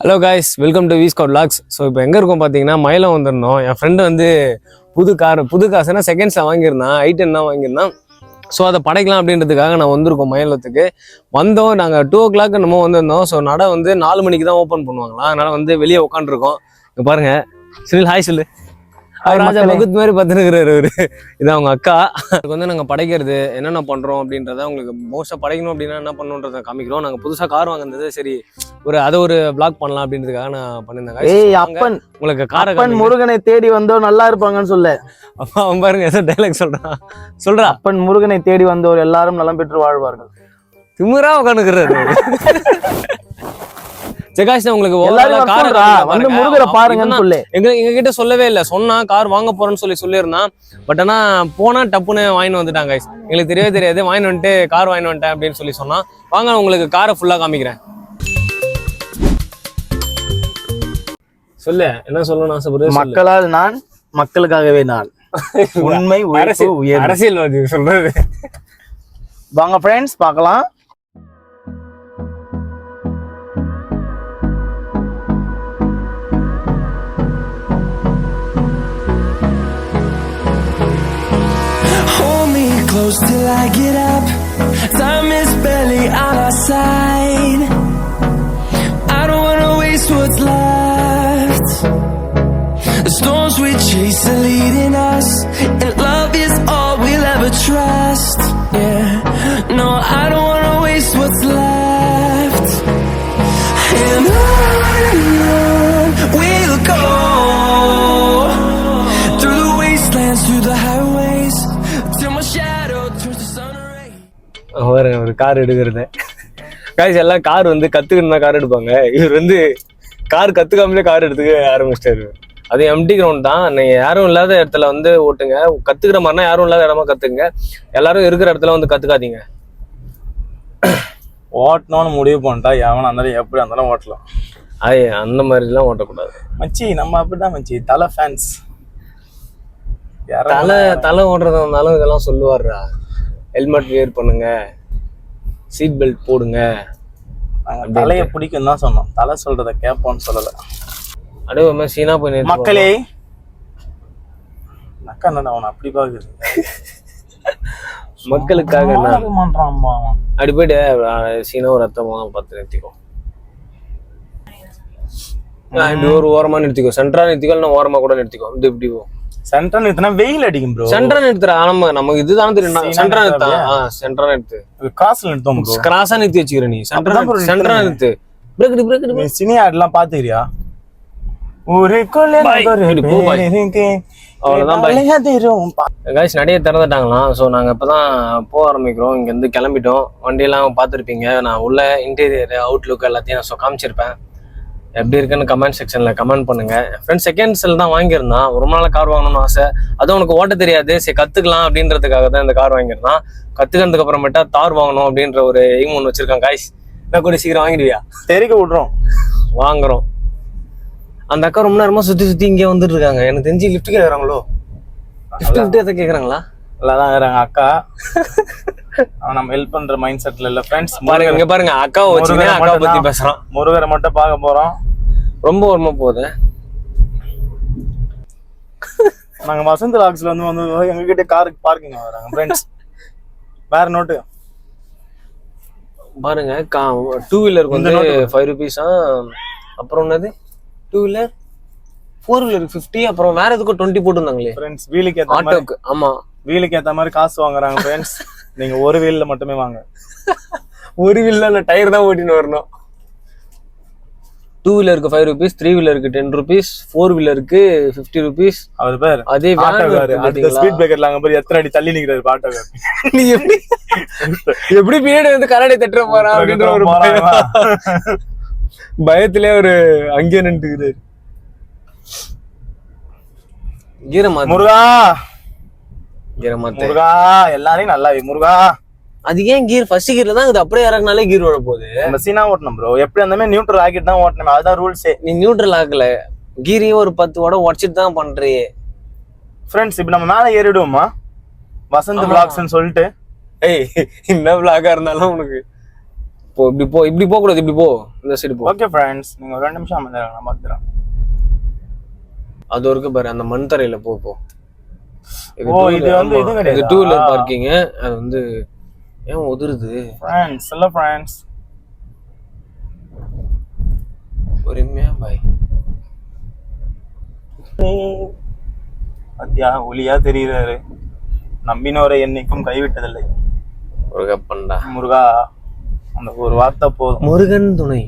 Hello guys, welcome to வீஸ்கவுட் vlogs. So இப்போ எங்கே இருக்கோம் பார்த்தீங்கன்னா மயிலம் வந்திருந்தோம். என் ஃப்ரெண்டு வந்து புது காசுனா செகண்ட்ஸில் வாங்கியிருந்தான், ஐட்டன் தான் வாங்கியிருந்தான். ஸோ அதை படைக்கலாம் அப்படின்றதுக்காக நான் வந்திருக்கோம் மயிலத்துக்கு. வந்தோம், நாங்கள் 2 o'clock நம்ம வந்திருந்தோம். ஸோ நடை வந்து 4 மணிக்கு தான் ஓப்பன் பண்ணுவாங்களாம். அதனால் வந்து வெளியே உட்காந்துருக்கோம். இங்கே பாருங்கள், சுனில் ஹாய் சொல்லு. அவர் ராஜா பகுத் மாதிரி பார்த்துருக்கிறாரு அவரு. இது அவங்க அக்கா. அதுக்கு வந்து நாங்கள் படைக்கிறது என்னென்ன பண்ணுறோம் அப்படின்றத உங்களுக்கு மோஸ்ட்டாக படைக்கணும் அப்படின்னா என்ன பண்ணுன்றதை காமிக்கிறோம். நாங்கள் புதுசாக கார் வாங்கினது, சரி ஒரு vlog பண்ணலாம் அப்படின்றதுக்காக நான் பண்ணியிருந்தேன். உங்களுக்கு காரப்பன் முருகனை தேடி வந்தோர் நல்லா இருப்பாங்கன்னு சொல்ல. அவன் பாருங்க ஏதோ டைலாக் சொல்றா. அப்பன் முருகனை தேடி வந்தோர் எல்லாரும் நலம் பெற்று வாழ்வார்கள். திமிரா உட்காந்துக்கிறாரு. ஜெகாஷ் உங்களுக்கு வந்து முருகரை பாருங்கன்னு சொல்லு. எங்க கிட்ட சொல்லவே இல்லை. சொன்னா கார் வாங்க போறேன்னு சொல்லியிருந்தான். பட் ஆனா போனா டப்புன்னு வாங்கிட்டு வந்துட்டாங்க. எங்களுக்கு தெரியவே தெரியாது. வாங்கிட்டு வந்துட்டு கார் வாங்கிட்டு வந்துட்டேன் அப்படின்னு சொல்லி சொன்னா. வாங்க உங்களுக்கு காரை ஃபுல்லா காமிக்கிறேன். சொல்லு, என்ன சொல்லணும்னு ஆசைப்படுறது? மக்களால் நான், மக்களுக்காகவே நான். உண்மை அரசியல்வாதி சொல்றது. வாங்க ஃப்ரெண்ட்ஸ் பார்க்கலாம். Close till I get up. Time is barely on our side. I don't wanna waste what's left. The storms we chase are leading us, and love is all we'll ever trust. Yeah, no, I don't wanna waste what's left. And on we'll go, through the wastelands, through the highways, till my shadow turns to sun rays. ஒரு car எடுக்கிறது. Guys எல்லாம் car வந்து கத்துக்கணும் தான் car எடுப்பாங்க. இவர் வந்து car கத்துக்காமலே car எடுத்துக்க ஆரம்பிச்சிட்டாரு. அது எம்டி கிரவுண்ட் தான். நீங்க யாரும் இல்லாத இடத்துல வந்து ஓட்டுங்க. கத்துக்கிற மாதிரினா யாரும் இல்லாத இடமா கத்துங்க. எல்லாரும் இருக்கிற இடத்துல வந்து கத்துக்காதீங்க. ஓட்டணும்னு முடிவு பண்ணிட்டா எவனா இருந்தாலும் எப்படி இருந்தாலும் ஓட்டலாம். அந்த மாதிரிலாம் ஓட்டக்கூடாது மச்சி. நம்ம அப்படிதான் மச்சி, தலை ஃபேன்ஸ். தலை ஓடுறதா இருந்தாலும் இதெல்லாம் சொல்லுவார்ரா. ஹெல்மெட் வியர் பண்ணுங்க, சீட் பெல்ட் போடுங்க. தலையை பிடிக்கும் தான் சொன்னோம், தலை சொல்றத கேட்போம்னு சொல்லல. அப்படியே ஒரு மாதிரி சீனா போய் மக்களே, அக்கா என்ன அவனை அப்படி பாக்குது. மக்களுக்காக அப்படி போயிட்டு சீனா ஒரு ரத்தமா பார்த்து நிறுத்திக்கோ. இப்படி ஒரு ஓரமா நிறுத்திக்கோ. சென்டரா நிறுத்திக்கோ, இல்லைன்னா ஓரமா கூட நிறுத்திக்கோ. இது இப்படி சென்டரா நிறுத்தினா வெயில் அடிக்கும் ப்ரோ. சென்டரா நிறுத்துறா. நமக்கு இதுதான் தெரியும். சென்டரா நிறுத்தா. சென்டரா நிறுத்து. கிராஸ்ல நிறுத்தோம் ப்ரோ. கிராஸா நிறுத்தி வச்சுக்கிற நீ. சென்டரா நிறுத்து. பிரேக் சினி ஆட்லாம் பாத்துக்கிறியா? ஊருக்குள்ள காய்ஸ் நடைய திறந்துட்டாங்களாம். ஸோ நாங்கள் இப்போ தான் போக ஆரம்பிக்கிறோம். இங்கேருந்து கிளம்பிட்டோம். வண்டியெல்லாம் பார்த்துருப்பீங்க. நான் உள்ள இன்டீரியர் அவுட்லுக் எல்லாத்தையும் நான் காமிச்சிருப்பேன். எப்படி இருக்குன்னு கமெண்ட் செக்ஷனில் கமெண்ட் பண்ணுங்க. ஃப்ரெண்ட்ஸ் செகண்ட்ஸில் தான் வாங்கியிருந்தான். ரொம்ப நாள் கார் வாங்கணும்னு ஆசை. அதுவும் உனக்கு ஓட்ட தெரியாது, சரி கற்றுக்கலாம் அப்படின்றதுக்காக தான் இந்த கார் வாங்கியிருந்தான். கற்றுக்கிறதுக்கு அப்புறமேட்டா தார் வாங்கணும் அப்படின்ற ஒரு எய்ம் ஒன்று வச்சிருக்கான். காய்ஸ் நான் கூட சீக்கிரம் வாங்கிடுவியா? தெரிக்க விட்றோம், வாங்குறோம். அந்த அக்கா ரொம்ப நேரமா சுற்றி இங்கே வந்துட்டு இருக்காங்க. எனக்கு தெரிஞ்சு லிஃப்ட் கேட்குறாங்களோ. லிஃப்ட் எதை கேட்குறாங்களா? நல்லாதான் இருக்கிறாங்க அக்கா. நம்ம ஹெல்ப் பண்ற மைண்ட் செட்ல இல்ல ஃப்ரெண்ட்ஸ். பாருங்க, இங்க பாருங்க, அக்காவை வச்சுனே அக்காவை பத்தி பேசுறான். முருகரை மட்டும் பார்க்க போறோம். ரொம்ப வருமா போகுது. நாங்க வசந்த் வ்ளாக்ஸ்ல வந்து எங்க கிட்ட காருக்கு பார்க்கிங் வராங்க ஃப்ரெண்ட்ஸ். வேற நோட்டு பாருங்க. 2 வீலருக்கு வந்து 5 rupees. அப்புறம் என்னது 2 வீலர் 4 வீலருக்கு 50. அப்புறம் வேற எதுக்கும் 20 போட்டுருந்தாங்களே ஃப்ரெண்ட்ஸ். வீலுக்கு ஏத்த மாதிரி. ஆமா, வீலுக்கு ஏத்த மாதிரி காசு வாங்குறாங்க ஃப்ரெண்ட்ஸ். நீங்க ஒரு வீல்ல மட்டுமே வாங்க. ஒரு வீல்ல டயர் தான் ஓட்டின்னு வரணும். 2 வீலருக்கு 5 rupees, 3 வீலருக்கு 10 rupees, 4 வீலருக்கு 50 rupees. அவர் பேர் அதே ஸ்பீட் பிரேக்கர்ல அங்க போய் எத்தனை அடி தள்ளி நிக்கிறாரு ஆட்டோக்கார். நீ எப்படி பின்னாடி வந்து கரடி தட்டுற போறான் அப்படின்ற ஒரு பயத்திலே ஒரு அங்கே நின்றுக்கிறாரு. முருகா முருகா எல்லாரையும் நல்லா முருகா. அது ஏன் கீர் ஃபர்ஸ்ட் கீர்ல தான் இது அப்படியே இறக்குனாலே கீர் ஓட போகுது. நம்ம சீனா ஓட்டணும் ப்ரோ. எப்படி அந்த மாதிரி நியூட்ரல் ஆக்கிட்டு தான் ஓட்டணும். அதுதான் ரூல்ஸே. நீ நியூட்ரல் ஆக்கல, கீரையும் ஒரு 10 ஓட உடச்சிட்டு தான் பண்றியே ஃப்ரெண்ட்ஸ். இப்ப நம்ம மேல ஏறிடுவோமா வசந்த் வ்ளாக்ஸ்ன்னு சொல்லிட்டு? என்ன vlog-ஆ இருந்தாலும் உனக்கு போ இப்படி போக கூடாது, இப்படி போ, இந்த சைடு போ. ஓகே ஃப்ரெண்ட்ஸ், நீங்க ஒரு 2 நிமிஷம் அமைதியா நான் பாத்துறேன். அது வரைக்கும் பாரு, அந்த மண் தரையில போ. ஓ இது வந்து இது கிடையாது, இது 2 வீலர் பார்க்கிங். அது வந்து ஏன் ஒதுருது ஃப்ரெண்ட்ஸ்? இல்ல ஃப்ரெண்ட்ஸ், பொறுமையா பாய். அத்தியா ஒளியா தெரியுறாரு. நம்பினோரை என்னைக்கும் கைவிட்டதில்லை. முருகா பண்ணா முருகா, அந்த ஒரு வார்த்தை போதும். முருகன் துணை.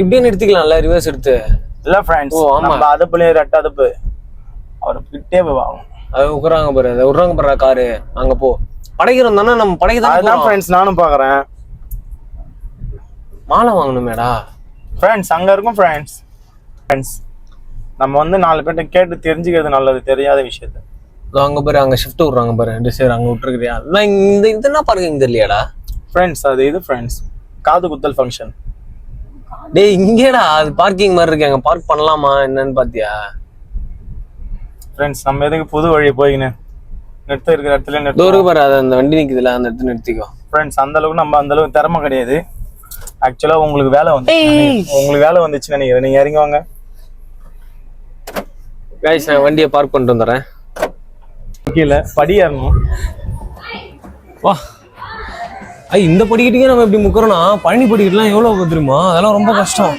இப்படியே நிறுத்திக்கலாம்ல, ரிவர்ஸ் எடுத்து. இல்ல ஃப்ரெண்ட்ஸ், நம்ம அதப்புலயே ரெட்ட அதப்பு அவரை கிட்டே போய் வாங்க. அது உட்றாங்க பாரு, அதை விட்றாங்க பாரு காரு. அங்க போ, படைக்கிறோம் தானே நம்ம, படைக்க அதுதான் ஃப்ரெண்ட்ஸ் நானும் பாக்குறேன். மாலை வாங்கணுமேடா ஃப்ரெண்ட்ஸ், அங்க இருக்கும் ஃப்ரெண்ட்ஸ். நம்ம வந்து 4 பேர்ட்ட கேட்டு தெரிஞ்சுக்கிறது நல்லது, தெரியாத விஷயத்த. அங்க பாரு, அங்க ஷிஃப்ட் விட்றாங்க பாரு, சரி அங்க விட்டுருக்கிறியா? இந்த இது என்ன பார்க்கிங் தெரியலையாடா ஃப்ரெண்ட்ஸ்? அது இது ஃப்ரெண்ட்ஸ், காது குத்தல் ஃபங்க்ஷன். டேய் இங்கேடா, அது பார்க்கிங் மாதிரி இருக்கு, அங்க பார்க் பண்ணலாமா என்னன்னு பாத்தியா? ஃப்ரெண்ட்ஸ், நம்ம எதுக்கு புது வழி போயின்னு நிறுத்த இருக்கிற இடத்துல நிறுத்த பாரு, அது அந்த வண்டி நிக்குதுல, அந்த இடத்துல நிறுத்திக்கோ. ஃப்ரெண்ட்ஸ், அந்த அளவுக்கு நம்ம அந்த அளவுக்கு திறமை கிடையாது. ஆக்சுவலா உங்களுக்கு வேலை வந்துச்சுன்னு நினைக்கிறேன். நீங்க இறங்கி வாங்க கைஸ், நான் வண்டியை பார்க் பண்ணிட்டு வந்துடுறேன். கீழே படி ஏறணும். வா, இந்த படிக்கட்டுக்கே நம்ம இப்படி முக்கிறோம்னா, பழனி படிக்கட்டுலாம் எவ்வளவு தெரியுமா? அதெல்லாம் ரொம்ப கஷ்டம்.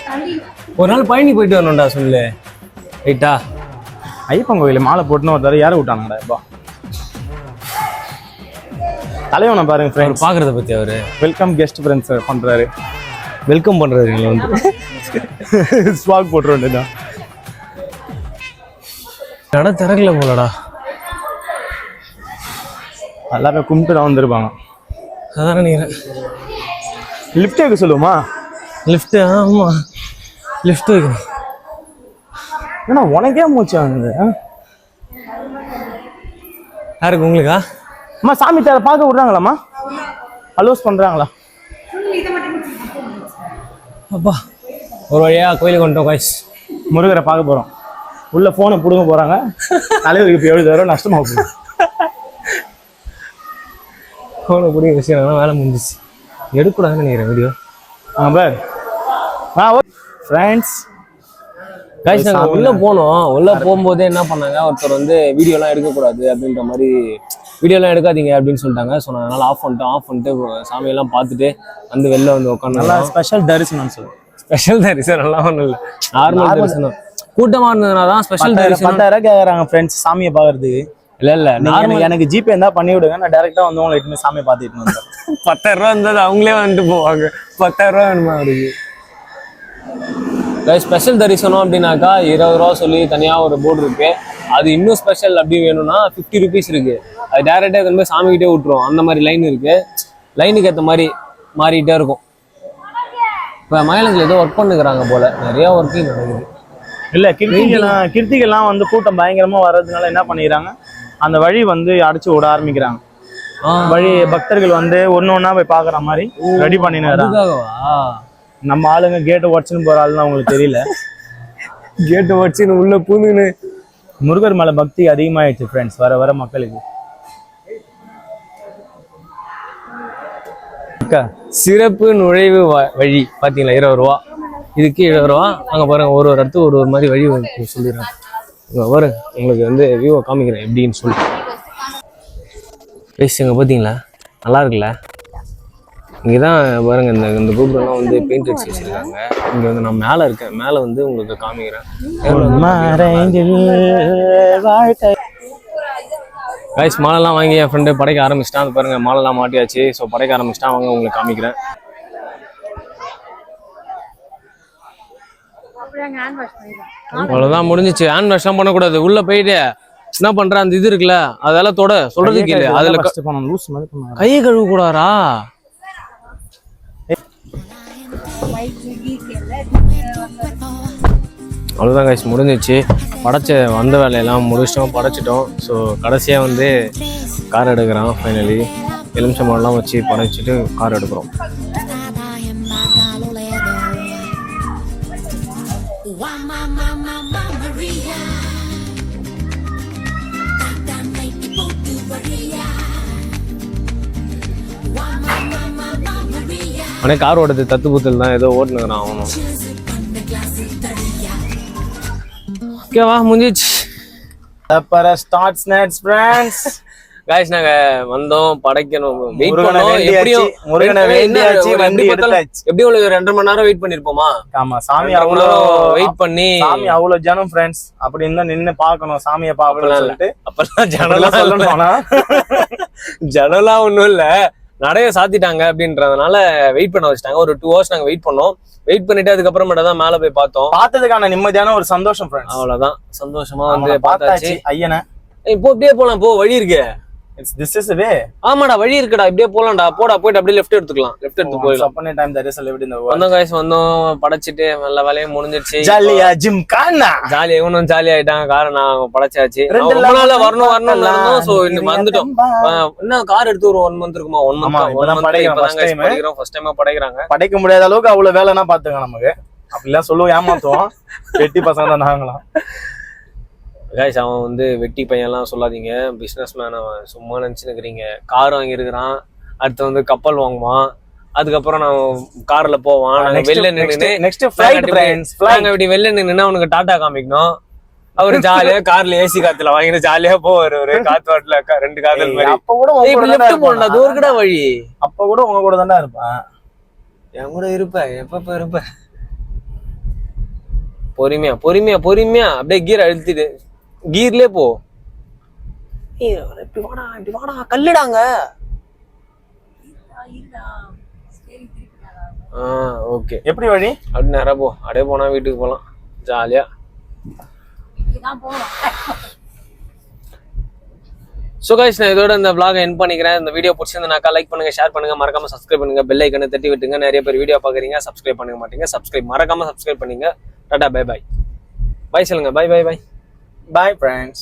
ஒரு நாள் பழனி போயிட்டு வரணும்டா, சொல்லு. ரைட்டா? ஐயப்பன் கோயில மாலை போட்டுன்னு ஒரு தடவை யாரை விட்டானுங்கடா இப்போ. தலைவனை பாருங்க ஃப்ரெண்ட்ஸ், பாக்குறத பத்தி அவரு வெல்கம் கெஸ்ட் ஃப்ரெண்ட்ஸ் பண்றாரு. வெல்கம் பண்றாரு வந்து ஸ்வாக் போட்டுற வேண்டியதான். கடை திறக்கல போலடா. எல்லாமே கும்பிட்டு தான் வந்திருப்பாங்க. அதான் நினைக்கிறேன். லிஃப்ட் வைக்க சொல்லுவோமா? லிஃப்ட்? ஆமா, லிஃப்ட் வைக்கணும். ஏன்னா உனக்கே மூச்சு வாங்குது. யாருக்கு? உங்களுக்கா? அம்மா சாமி தேரை பார்க்க விடுறாங்களாம்மா? அலோஸ் பண்றாங்களா? அப்பா, ஒரு வழியா கோயிலுக்கு வந்துட்டோம் கைஸ். முருகரை பார்க்க போறோம். உள்ள போனை புடுங்க போறாங்க. தலைவருக்கு இப்போ 70,000 நஷ்டமா போகுது. போனை பிடிக்க வச்சுக்கிறாங்கன்னா வேலை முடிஞ்சிச்சு. எடுக்கூடாதுன்னு நினைக்கிறேன் வீடியோ. ஃப்ரெண்ட்ஸ் கைஸ், நாங்கள் உள்ள போனோம். உள்ள போகும்போதே என்ன பண்ணாங்க, ஒருத்தர் வந்து வீடியோலாம் எடுக்கக்கூடாது அப்படின்ற மாதிரி, வீடியோலாம் எடுக்காதீங்க அப்படின்னு சொல்லிட்டாங்க. ஸோ நான் அதனால ஆஃப் பண்ணிட்டு சாமியெல்லாம் பார்த்துட்டு வந்து வெளில வந்து உட்காந்து. நல்லா ஸ்பெஷல் தரிசனம் சொல்லு. ஸ்பெஷல் தரிசனம் எல்லாம் ஒன்றும் இல்லை, நார்மல் தரிசனம். கூட்டமா இருந்ததுனா தான் ஸ்பெஷல் தரிசனம். 10,000 கேட்குறாங்க ஃப்ரெண்ட்ஸ் சாமியை பார்க்கறதுக்கு. இல்ல எனக்கு ஜிபே இருந்தா பண்ணி விடுங்க, நான் டைரக்டா வந்து உங்களை இட்டுமே சாமியை பார்த்துட்டு வந்தேன். 10,000 ரூபா இருந்தது அவங்களே வந்துட்டு போவாங்க. 10,000 ரூபா வேணுமா அவருக்கு? ஸ்பெஷல் தரிசனம் அப்படின்னாக்கா 20 ரூபா சொல்லி தனியாக ஒரு போர்டு இருக்கு. அது இன்னும் ஸ்பெஷல் அப்படி வேணும்னா 50 ருபீஸ் இருக்கு. அது டேரெக்டாக கொண்டு போய் சாமிக்கிட்டே விட்டுரும். அந்த மாதிரி லைன் இருக்கு. லைனுக்கு ஏற்ற மாதிரி மாறிக்கிட்டே இருக்கும். இப்போ மயிலத்தில் ஏதோ ஒர்க் பண்ணுறாங்க போல, நிறைய ஒர்க்கிங் நடக்குது. இல்லை கிருத்திகெல்லாம் வந்து கூட்டம் பயங்கரமாக வர்றதுனால என்ன பண்ணிக்கிறாங்க, அந்த வழி வந்து அடைச்சி விட ஆரம்பிக்கிறாங்க. வழி பக்தர்கள் வந்து ஒன்று போய் பார்க்குற மாதிரி ரெடி பண்ணினாங்க. நம்ம ஆளுங்க கேட்டை உடச்சுன்னு போற ஆளுன்னு அவங்களுக்கு தெரியல. கேட்டை உடச்சுன்னு உள்ள பூந்துன்னு. முருகர் மேல பக்தி அதிகமாயிடுச்சு ஃப்ரெண்ட்ஸ் வர வர மக்களுக்கு. சிறப்பு நுழைவு வழி பார்த்தீங்களா, 20 ரூபா. இதுக்கு 70 ரூபா. அங்கே பாருங்க, ஒரு இடத்துக்கு ஒரு மாதிரி வழி சொல்லிடுறேன். இங்கே பாருங்க, உங்களுக்கு வந்து வியூவை காமிக்கிறேன் எப்படின்னு சொல்லிட்டு. இங்கே பார்த்தீங்களா, நல்லா இருக்குல்ல? இங்கே தான் பாருங்க, இந்த கோபுரம்லாம் வந்து பெயிண்ட் அடிச்சு வச்சிருக்காங்க. இங்கே வந்து நான் மேலே இருக்கேன், மேலே வந்து உங்களுக்கு காமிக்கிறேன். கைஸ், மாலைலாம் வாங்கி என் ஃப்ரெண்டு படைக்க ஆரம்பிச்சிட்டான். அது பாருங்க, மாலைலாம் மாட்டியாச்சு. ஸோ படைக்க ஆரம்பிச்சிட்டான். அவங்க உங்களுக்கு காமிக்கிறேன். அவ்வளோதான், முடிஞ்சிச்சு. ஹேண்ட் வாஷ்லாம் பண்ணக்கூடாது. உள்ள போயிட்டு என்ன பண்ற, அந்த இது இருக்குல்ல, அதெல்லாம் தொட சொல்றதுக்கு இல்லை. அதுல கையை கழுவ கூடாரா? அவ்வளோதான் கைஸ், முடிஞ்சிச்சு. வந்த வேலையெல்லாம் முடிச்சிட்டோம், படைச்சிட்டோம். ஸோ கடைசியாக வந்து கார் எடுக்கிறோம். ஃபைனலி எலுமிச்சம்பழம்லாம் வச்சு படைச்சிட்டு கார் எடுக்கிறோம். Maria. அவனே கார் ஓடுறது தத்து புத்தல் தான் ஏதோ ஓட்டுனுங்கிறான் அவனும். ஓகேவா முடிஞ்சிச்சு. Start snacks friends. காய்ஸ் நாங்க வந்தோம் படைக்கணும் வெயிட் முருகனை பண்ணோம். வேண்டியாச்சு, முருகனை வேண்டியாச்சு, வண்டி எடுத்தாச்சு. எப்படி ஒரு 2.5 மணி நேரம் வெயிட் பண்ணிருப்போமா? ஆமா, சாமி 2.5 மணி அவ்வளோ நேரம் வெயிட் பண்ணி சாமி அவ்வளவு ஜனம் ஃப்ரெண்ட்ஸ். அப்படி இருந்தா நின்னு பாக்கணும் சாமியை பாக்கணும்னு சொல்லிட்டு அப்பெல்லாம் ஜனலாம் சொல்லணும்னா ஜனலாம் ஒண்ணும் இல்ல, நடைய சாத்திட்டாங்க அப்படின்றதுனால வெயிட் பண்ண வச்சுட்டாங்க. ஒரு 2 hours நாங்க வெயிட் பண்ணோம். வெயிட் பண்ணிட்டு அதுக்கப்புறமேட்டா தான் மேல போய் பார்த்தோம். பார்த்ததுக்கான நிம்மதியான ஒரு சந்தோஷம் ஃப்ரெண்ட்ஸ். அவ்வளவுதான், சந்தோஷமா வந்து பார்த்தாச்சு. ஐயனை இப்போ அப்படியே போலாம், போ வழி இருக்கு. this is the way. ஆமாடா வழி இருக்குடா, இப்படியே போலாம்டா. போடா போயிட்டு அப்படியே லெஃப்ட் எடுத்துக்கலாம். லெஃப்ட் எடுத்து போயிடலாம். அப்பனே time there is a lived in the world. வந்தோம் guys, வந்தோம் படைச்சிட்டு நல்ல வேலையும் முடிஞ்சிருச்சு. ஜாலியா ஜிம் கானா ஜாலியா இவனும் ஜாலி ஆயிட்டாங்க. காரை நான் படைச்சாச்சு. ரெண்டு ரொம்ப நாளா நாள் வரணும் இருந்தோம். சோ இன்னும் வந்துட்டோம். இன்னும் கார் எடுத்து ஒரு 1 month இருக்குமா? 1 month படிக்கிறோம். ஃபர்ஸ்ட் டைமா படைக்கிறாங்க. படைக்க முடியாத அளவுக்கு அவ்வளவு வேலைன்னா பாத்துங்க. நமக்கு அப்படிலாம் சொல்லுவோம், ஏமாத்துவோம். வெட்டி பசங்க தான் நாங்களாம். காய்ஸ் அவன் வந்து வெட்டி பையன்லாம் சொல்லாதீங்க, பிஸ்னஸ் மேன். அவன் சும்மா நினைச்சுன்னுக்கிறீங்க. கார் வாங்கியிருக்கிறான், அடுத்து வந்து கப்பல் வாங்குவான், அதுக்கப்புறம் நான் கார்ல போவான். வெளில நின்று வெளில நின்று அவனுக்கு டாட்டா காமிக்கணும். அவரு ஜாலியா கார்ல ஏசி காத்துல வாங்கிட்டு ஜாலியா போவாரு. ஒரு காத்து வாட்டுல 2 காதல் மாதிரி. அப்ப கூட லெஃப்ட் போனா தூரக்கடா வழி. அப்ப கூட உங்க கூட தானே இருப்பேன். என் கூட இருப்ப, எப்ப இருப்ப. பொறுமையா பொறுமையா பொறுமையா அப்படியே கீர் அழுத்திட்டு கீர்லயே போ. இப்படி வாடா கல்லுடாங்க. ஓகே, எப்படி வழி? அப்படி நேரா போ. அப்படியே போனா வீட்டுக்கு போலாம் ஜாலியா. சோ கைஸ் நான் இதோட இந்த vlog எண்ட் பண்ணிக்கிறேன். இந்த வீடியோ பிடிச்சிருந்தனாக்கா லைக் பண்ணுங்க, ஷேர் பண்ணுங்க, மறக்காம சப்ஸ்கிரைப் பண்ணுங்க, பெல் ஐக்கனை தட்டி விட்டுங்க. நிறைய பேர் வீடியோ பாக்குறீங்க, சப்ஸ்கிரைப் பண்ணுங்க மாட்டீங்க. மறக்காம சப்ஸ்கிரைப் பண்ணுங்க. Tata bye bye. பை சொல்லுங்க. Bye bye bye. Bye friends.